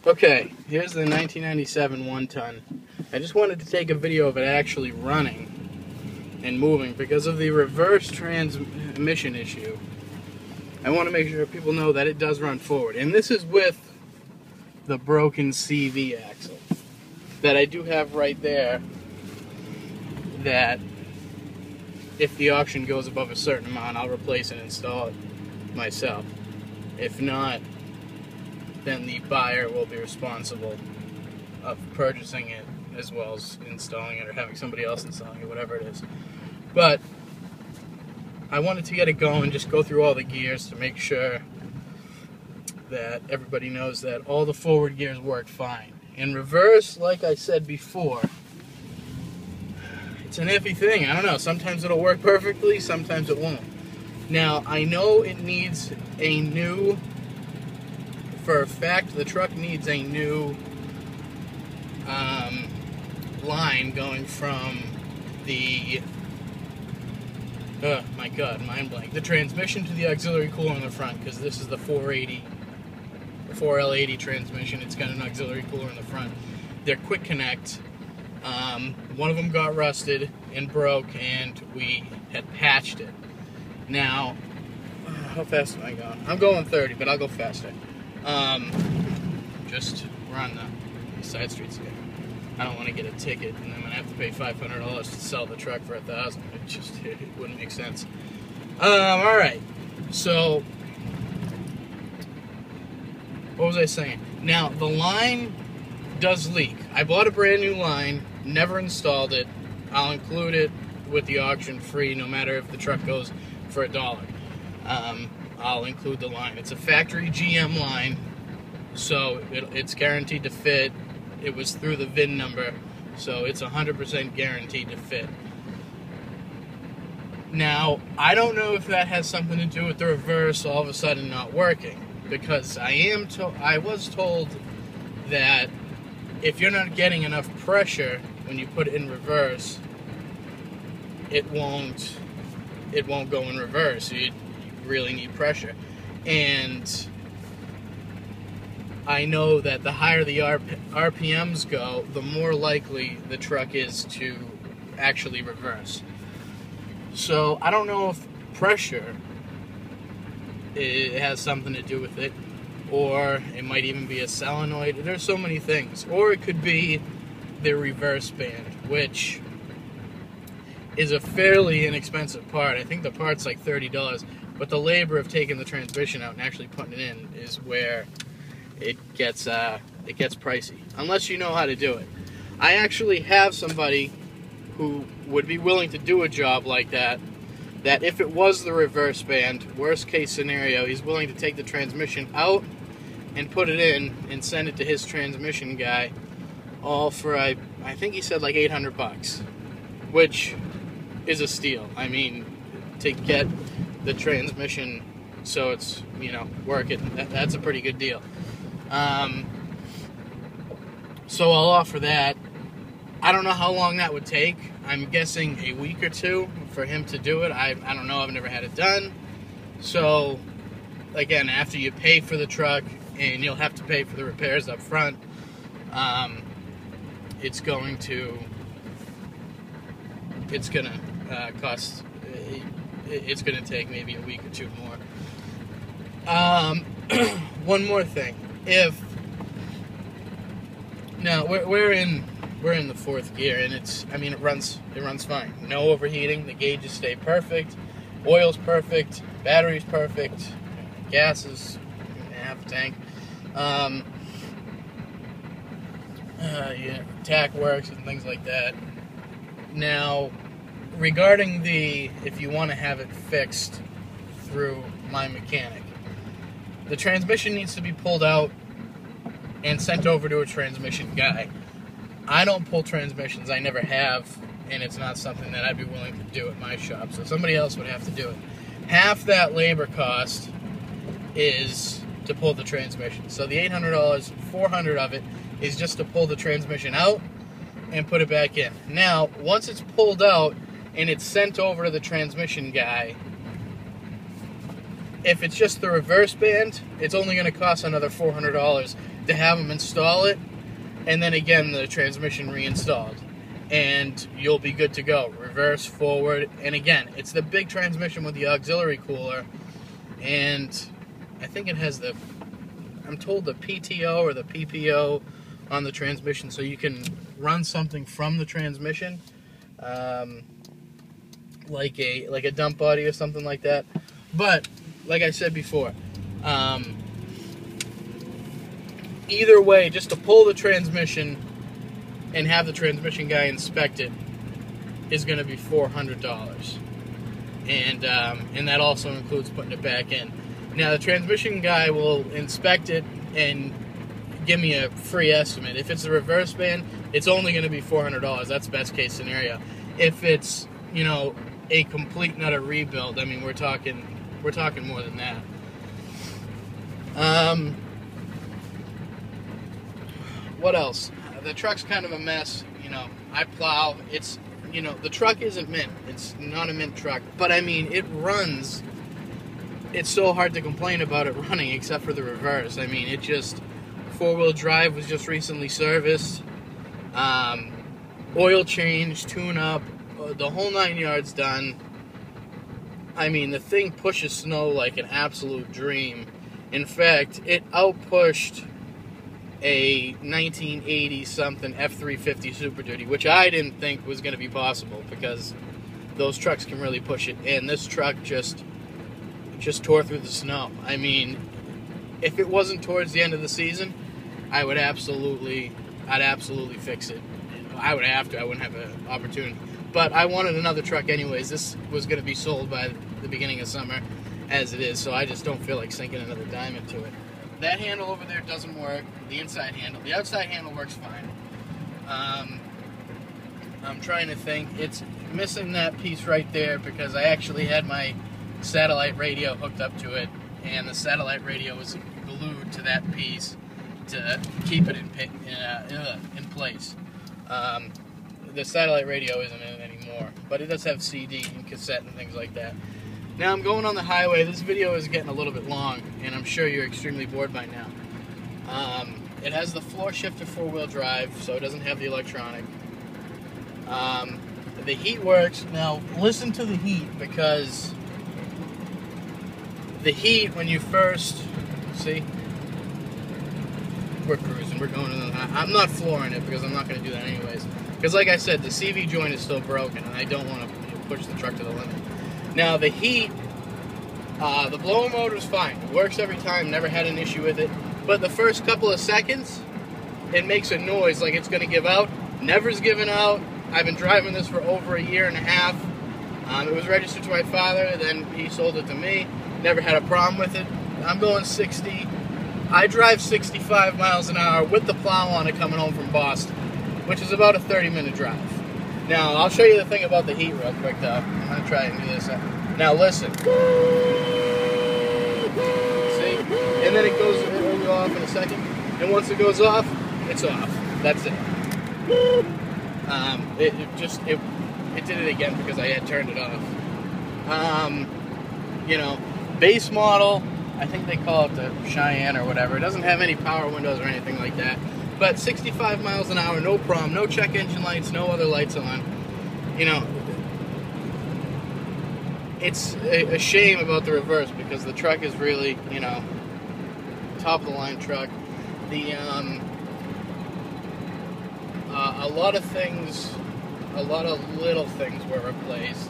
Okay, here's the 1997 one-ton. I just wanted to take a video of it actually running and moving because of the reverse transmission issue. I want to make sure people know that it does run forward. And this is with the broken CV axle that I do have right there, that if the auction goes above a certain amount, I'll replace and install it myself. If not, then the buyer will be responsible of purchasing it as well as installing it or having somebody else installing it, whatever it is. But I wanted to get it going, just go through all the gears to make sure that everybody knows that all the forward gears work fine. In reverse, like I said before, it's an iffy thing. I don't know, sometimes it'll work perfectly, sometimes it won't. Now, I know it needs a new, for a fact, the truck needs a new line going from the, oh my god, mind blank, the transmission to the auxiliary cooler in the front, because this is the 480, the 4L80 transmission. It's got an auxiliary cooler in the front. They're quick connect. One of them got rusted and broke, and we had patched it. Now, how fast am I going? I'm going 30, but I'll go faster. Just we're on the side streets here. I don't want to get a ticket, and I'm gonna have to pay $500 to sell the truck for $1,000. It wouldn't make sense. All right. So, what was I saying? Now, the line does leak. I bought a brand new line, never installed it. I'll include it with the auction free, no matter if the truck goes for $1. I'll include the line. It's a factory GM line, so it's guaranteed to fit. It was through the VIN number, so it's 100% guaranteed to fit. Now, I don't know if that has something to do with the reverse all of a sudden not working, because I was told that if you're not getting enough pressure when you put it in reverse, it won't go in reverse. You really need pressure. And I know that the higher the RPMs go, the more likely the truck is to actually reverse. So I don't know if pressure has something to do with it, or it might even be a solenoid. There's so many things. Or it could be the reverse band, which is a fairly inexpensive part. I think the part's like $30, but the labor of taking the transmission out and actually putting it in is where it gets pricey, unless you know how to do it. I actually have somebody who would be willing to do a job like that if it was the reverse band, worst case scenario, he's willing to take the transmission out and put it in and send it to his transmission guy, all for, I think he said like $800, which is a steal. I mean, to get the transmission so it's, working, that's a pretty good deal. So I'll offer that. I don't know how long that would take. I'm guessing a week or two for him to do it. I don't know. I've never had it done. So, again, after you pay for the truck, and you'll have to pay for the repairs up front, it's going to cost, it's going to take maybe a week or two more. One more thing. Now we're in the fourth gear, and it runs fine. No overheating. The gauges stay perfect. Oil's perfect. Battery's perfect. Gas is half a tank. Tack works and things like that. Now, regarding if you want to have it fixed through my mechanic, the transmission needs to be pulled out and sent over to a transmission guy. I don't pull transmissions. I never have, and it's not something that I'd be willing to do at my shop, so somebody else would have to do it. Half that labor cost is to pull the transmission. So the $800, $400 of it is just to pull the transmission out and put it back in. Now, once it's pulled out and it's sent over to the transmission guy, If it's just the reverse band, it's only going to cost another $400 to have them install it, and then again the transmission reinstalled, and you'll be good to go. Reverse, forward, and again, it's the big transmission with the auxiliary cooler, and I think it has the, I'm told, the PTO or the PPO on the transmission, so you can run something from the transmission, like a dump body or something like that. But like I said before, either way, just to pull the transmission and have the transmission guy inspect it is going to be $400, and that also includes putting it back in. Now the transmission guy will inspect it and give me a free estimate. If it's a reverse band, it's only going to be $400. That's best case scenario. If it's, you know, a complete and utter rebuild, I mean, we're talking more than that. What else? The truck's kind of a mess. You know, I plow. It's, you know, the truck isn't mint. It's not a mint truck. But I mean, it runs. It's so hard to complain about it running, except for the reverse. I mean, it just, four-wheel drive was just recently serviced. Oil change, tune-up, the whole 9 yards done. I mean, the thing pushes snow like an absolute dream. In fact, it outpushed a 1980-something F350 Super Duty, which I didn't think was going to be possible, because those trucks can really push it. And this truck just tore through the snow. I mean, if it wasn't towards the end of the season, I'd absolutely fix it. I would have to. I wouldn't have an opportunity. But I wanted another truck anyways. This was going to be sold by the beginning of summer, as it is, so I just don't feel like sinking another dime into it. That handle over there doesn't work. The inside handle. The outside handle works fine. I'm trying to think. It's missing that piece right there because I actually had my satellite radio hooked up to it, and the satellite radio was glued to that piece to keep it in place. The satellite radio isn't in it anymore, but it does have CD and cassette and things like that. Now I'm going on the highway. This video is getting a little bit long, and I'm sure you're extremely bored by now. It has the floor shifter four-wheel drive, so it doesn't have the electronic. The heat works. Now listen to the heat, because the heat, when you first see, we're cruising, we're going to the, I'm not flooring it because I'm not going to do that anyways. Because like I said, the CV joint is still broken, and I don't want to push the truck to the limit. Now the heat, the blower motor is fine. It works every time, never had an issue with it. But the first couple of seconds, it makes a noise like it's going to give out. Never's given out. I've been driving this for over a year and a half. It was registered to my father, then he sold it to me. Never had a problem with it. I'm going 60. I drive 65 miles an hour with the plow on it coming home from Boston, which is about a 30-minute drive. Now, I'll show you the thing about the heat real quick, though. I'm going to try and do this. Now, listen. See? And then it will go off in a second. And once it goes off, it's off. That's it. It did it again because I had turned it off. You know, base model, I think they call it the Cheyenne or whatever. It doesn't have any power windows or anything like that. But 65 miles an hour, no problem. No check engine lights, no other lights on. You know, it's a shame about the reverse because the truck is really, you know, top of the line truck. The a lot of things, a lot of little things were replaced.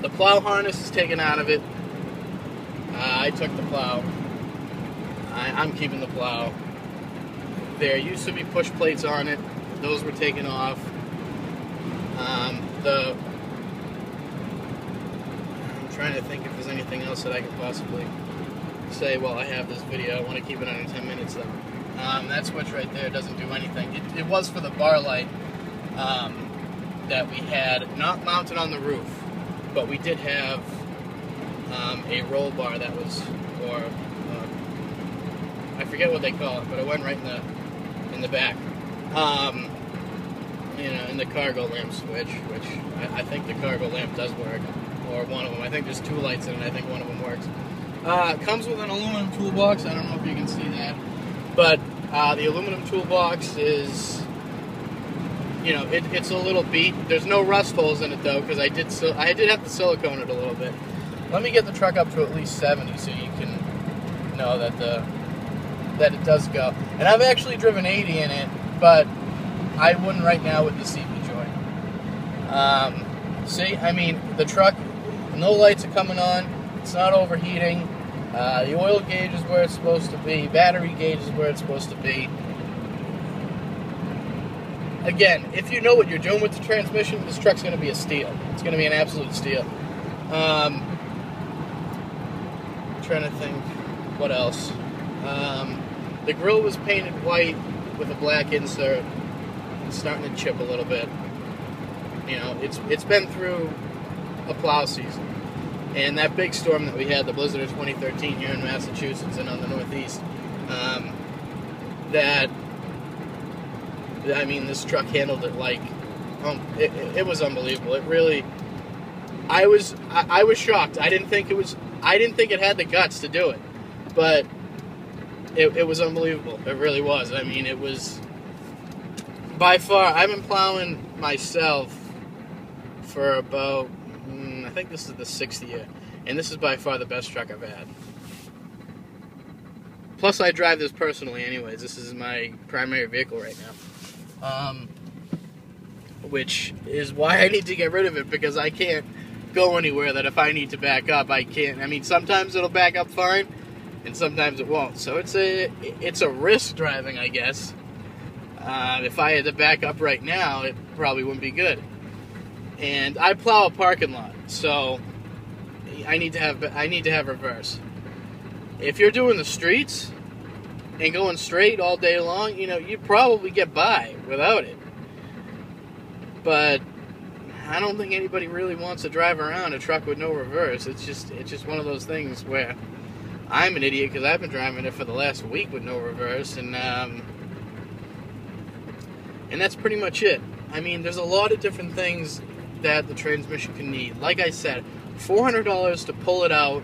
The plow harness is taken out of it. I took the plow. I'm keeping the plow. There used to be push plates on it. Those were taken off. I'm trying to think if there's anything else that I could possibly say while I have this video. I want to keep it under 10 minutes though. That switch right there doesn't do anything. It was for the bar light that we had, not mounted on the roof, but we did have a roll bar that was, or I forget what they call it, but it went right in the back. You know, in the cargo lamp switch, which I think the cargo lamp does work, or one of them. I think there's 2 lights in it. I think one of them works. It comes with an aluminum toolbox. I don't know if you can see that, but the aluminum toolbox is, you know, it's a little beat. There's no rust holes in it though, because I did have to silicone it a little bit. Let me get the truck up to at least 70 so you can know that it does go. And I've actually driven 80 in it, but I wouldn't right now with the CB joint. See, I mean, the truck, no lights are coming on. It's not overheating. The oil gauge is where it's supposed to be. Battery gauge is where it's supposed to be. Again, if you know what you're doing with the transmission, this truck's going to be a steal. It's going to be an absolute steal. Trying to think what else. The grill was painted white with a black insert. It's starting to chip a little bit. You know, it's been through a plow season. And that big storm that we had, the blizzard of 2013 here in Massachusetts and on the Northeast, I mean, this truck handled it like, it was unbelievable. It really, I was shocked. I didn't think it had the guts to do it, but it was unbelievable. It really was. I mean, it was, by far, I've been plowing myself for about, I think this is the 6th year, and this is by far the best truck I've had. Plus, I drive this personally anyways. This is my primary vehicle right now. Which is why I need to get rid of it, because I can't go anywhere that if I need to back up, I can't. I mean, sometimes it'll back up fine, and sometimes it won't. So it's a risk driving, I guess. If I had to back up right now, it probably wouldn't be good. And I plow a parking lot, so I need to have reverse. If you're doing the streets and going straight all day long, you know, you'd probably get by without it. But I don't think anybody really wants to drive around a truck with no reverse. It's just one of those things where I'm an idiot because I've been driving it for the last week with no reverse, and that's pretty much it. I mean, there's a lot of different things that the transmission can need. Like I said, $400 to pull it out,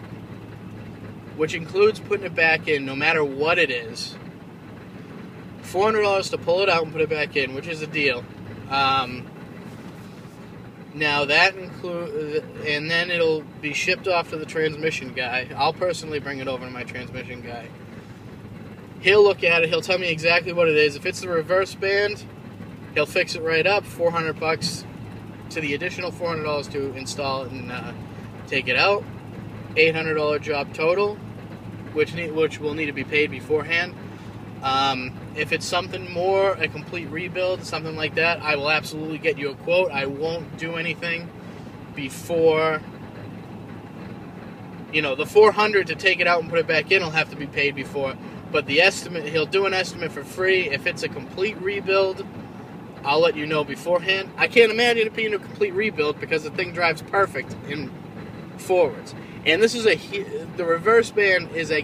which includes putting it back in no matter what it is. $400 to pull it out and put it back in, which is a deal. Now that includes, and then it'll be shipped off to the transmission guy. I'll personally bring it over to my transmission guy. He'll look at it, he'll tell me exactly what it is. If it's the reverse band, he'll fix it right up, $400 to the additional $400 to install it and take it out. $800 job total, which will need to be paid beforehand. If it's something more, a complete rebuild, something like that, I will absolutely get you a quote. I won't do anything before, you know, the $400 to take it out and put it back in will have to be paid before. But the estimate, he'll do an estimate for free. If it's a complete rebuild, I'll let you know beforehand. I can't imagine it being a complete rebuild because the thing drives perfect in forwards. And this is the reverse band is I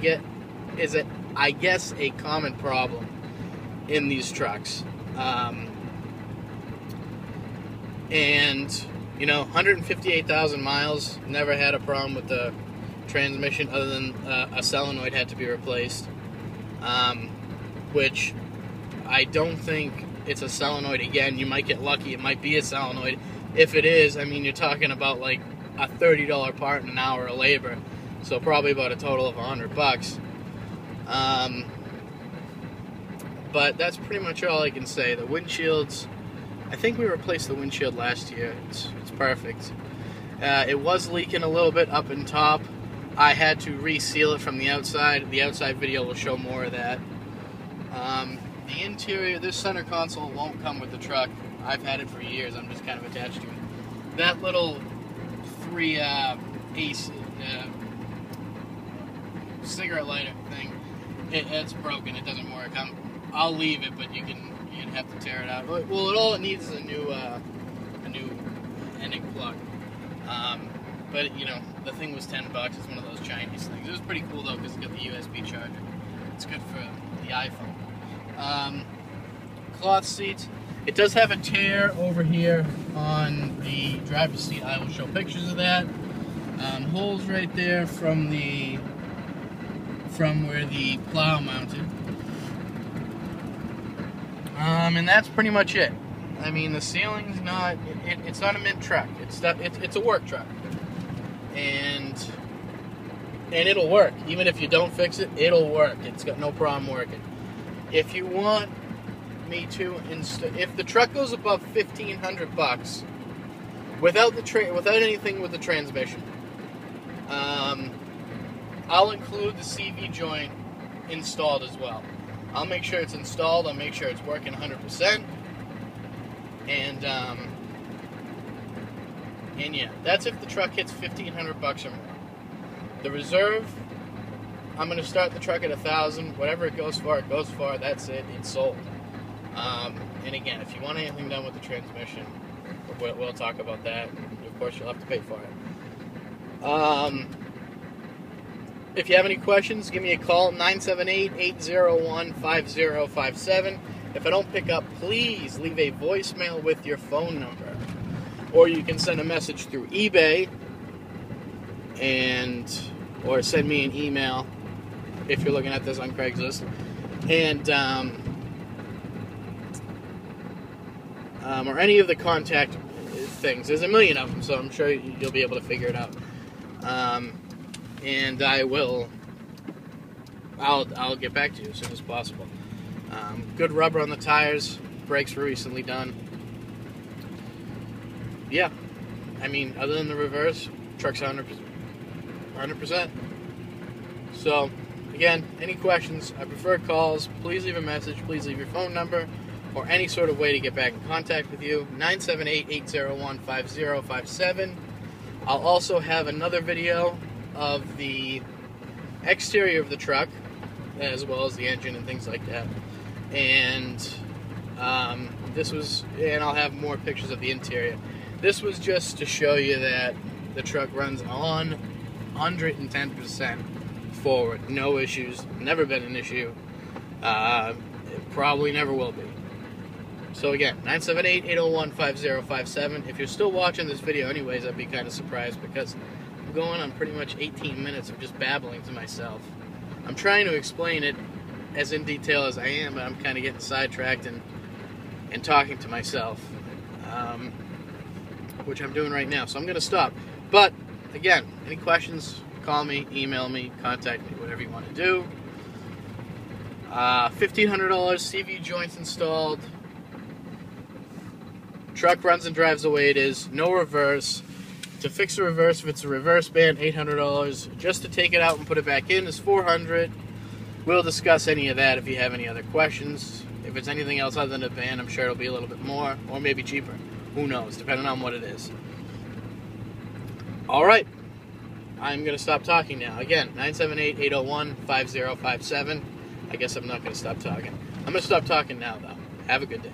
guess a common problem in these trucks. And you know, 158,000 miles, never had a problem with the transmission other than a solenoid had to be replaced. Which I don't think it's a solenoid again. You might get lucky, it might be a solenoid. If it is, I mean, you're talking about like a $30 part in an hour of labor, so probably about a total of $100. But that's pretty much all I can say. The windshields, I think we replaced the windshield last year. It's perfect. It was leaking a little bit up in top. I had to reseal it from the outside. The outside video will show more of that. The interior, this center console won't come with the truck. I've had it for years. I'm just kind of attached to it. That little cigarette lighter thing, it's broken. It doesn't work. I'll leave it, but you'd have to tear it out. Well, all it needs is a new ending plug. But you know, the thing was $10. It's one of those Chinese things. It was pretty cool though because it's got the USB charger. It's good for the iPhone. Cloth seats. It does have a tear over here on the driver's seat. I will show pictures of that. Holes right there from where the plow mounted. And that's pretty much it. I mean, the ceiling's not, it's not a mint truck. It's a work truck. And it'll work. Even if you don't fix it, it'll work. It's got no problem working. If you want me to if the truck goes above $1,500 without anything with the transmission, I'll include the CV joint installed as well. I'll make sure it's installed. I'll make sure it's working 100%. And yeah, that's if the truck hits $1,500 or more. The reserve, I'm going to start the truck at $1,000. Whatever it goes for, that's it. It's sold. And again, if you want anything done with the transmission, we'll talk about that. Of course, you'll have to pay for it. If you have any questions, give me a call, 978-801-5057. If I don't pick up, please leave a voicemail with your phone number. Or you can send a message through eBay, or send me an email if you're looking at this on Craigslist. And or any of the contact things. There's a million of them, so I'm sure you'll be able to figure it out. And I'll get back to you as soon as possible. Good rubber on the tires. Brakes were recently done. Yeah, I mean, other than the reverse, truck's 100%. So, again, any questions, I prefer calls. Please leave a message. Please leave your phone number or any sort of way to get back in contact with you. 978-801-5057. I'll also have another video of the exterior of the truck, as well as the engine and things like that. And and I'll have more pictures of the interior. This was just to show you that the truck runs on 110% forward. No issues. Never been an issue. It probably never will be. So again, 978-801-5057. If you're still watching this video anyways, I'd be kind of surprised because I'm going on pretty much 18 minutes of just babbling to myself. I'm trying to explain it as in detail as I am, but I'm kind of getting sidetracked and talking to myself, which I'm doing right now. So I'm going to stop. But again, any questions, call me, email me, contact me, whatever you want to do. $1,500, CV joints installed. Truck runs and drives the way it is. No reverse. To fix the reverse, if it's a reverse band, $800. Just to take it out and put it back in is $400. We'll discuss any of that if you have any other questions. If it's anything else other than a band, I'm sure it'll be a little bit more or maybe cheaper. Who knows, depending on what it is. All right. I'm going to stop talking now. Again, 978-801-5057. I guess I'm not going to stop talking. I'm going to stop talking now, though. Have a good day.